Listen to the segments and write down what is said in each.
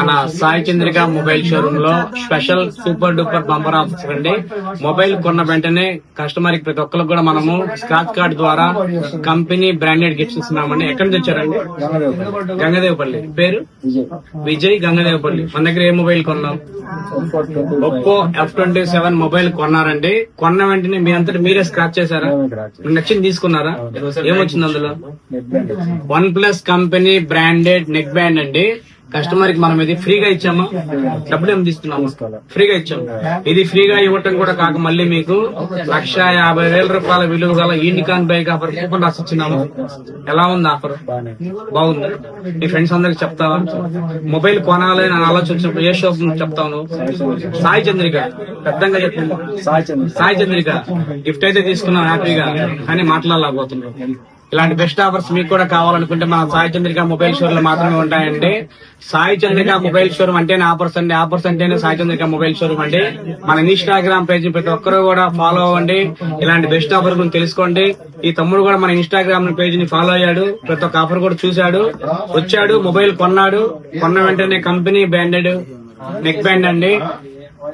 మన Sai Chandrika mobile showroom లో special super duper bumper offers అండి. మొబైల్ కొన్న వెంటనే కస్టమర్ కి ప్రతి ఒక్కరికి కూడా మనము స్క్రాచ్ కార్డ్ ద్వారా కంపెనీ బ్రాండెడ్ గిఫ్ట్స్ ఇస్తున్నామండి. ఎక్కడి నుంచి వచ్చారండి? గంగదేవపల్లి. పేరు విజయ్, గంగదేవపల్లి. మన దగ్గర ఏ మొబైల్ కొన్నాం? ఒప్పో F27 మొబైల్ కొన్నారండి. కొన్న వెంటనే మీ అంతటి మీరే స్క్రాచ్ చేశారా? నచ్చింది తీసుకున్నారా? ఏమొచ్చింది అందులో? OnePlus company branded neck band అండి. కస్టమర్ కి మనం ఇది ఫ్రీగా ఇచ్చామా? డబ్బులు ఏమి తీసుకున్నాము? ఫ్రీగా ఇచ్చాము. ఇది ఫ్రీగా ఇవ్వటం కూడా కాక మళ్ళీ మీకు 1,50,000 రూపాయల విలువ గల యూనికాన్ బైక్ ఆఫర్ కూపన్ రాసి ఇచ్చినాము. ఎలా ఉంది ఆఫర్? బాగుంది. మీ ఫ్రెండ్స్ అందరికి చెప్తావా? మొబైల్ కొనాలి అని ఆలోచించినప్పుడు ఏ షాప్ చెప్తాను? సాయి చంద్రిక. పెద్దంగా చెప్పింది సాయి చంద్రిక. గిఫ్ట్ అయితే తీసుకున్నాం హ్యాపీగా, కానీ మాట్లాడలేకపోతున్నాం. ఇలాంటి బెస్ట్ ఆఫర్స్ మీకు కూడా కావాలనుకుంటే మన సాయి చంద్రిక మొబైల్ షోర్ లో మాత్రమే ఉంటాయండి. సాయి చంద్రిక మొబైల్ షోరూమ్ అంటేనే ఆఫర్స్ అండి. ఆఫర్స్ అంటేనే సాయి చంద్రిక మొబైల్ షోరూమ్ అండి. మన ఇన్స్టాగ్రామ్ పేజ్ ప్రతి ఒక్కరు కూడా ఫాలో అవ్వండి. ఇలాంటి బెస్ట్ ఆఫర్ గురించి తెలుసుకోండి. ఈ తమ్ముడు కూడా మన ఇన్స్టాగ్రామ్ పేజ్ ని ఫాలో అయ్యాడు. ప్రతి ఒక్క ఆఫర్ కూడా చూశాడు, వచ్చాడు, మొబైల్ కొన్నాడు. కొన్న వెంటనే కంపెనీ బ్రాండెడ్ నెక్ బ్యాండ్ అండి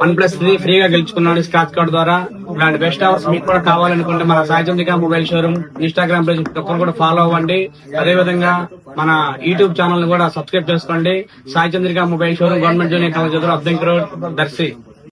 OnePlus ఫ్రీగా గెలుచుకున్నాడు స్క్రాచ్ కార్డ్ ద్వారా. ఇలాంటి బెస్ట్ ఆఫర్స్ మీకు కూడా కావాలనుకుంటే మన Sai Chandrika mobile showroom Instagram page ఒక్కరు కూడా ఫాలో అవ్వండి. అదేవిధంగా మన యూట్యూబ్ ఛానల్ ని కూడా సబ్స్క్రైబ్ చేసుకోండి. Sai Chandrika mobile showroom, government junior college, Addanki road, Darsi.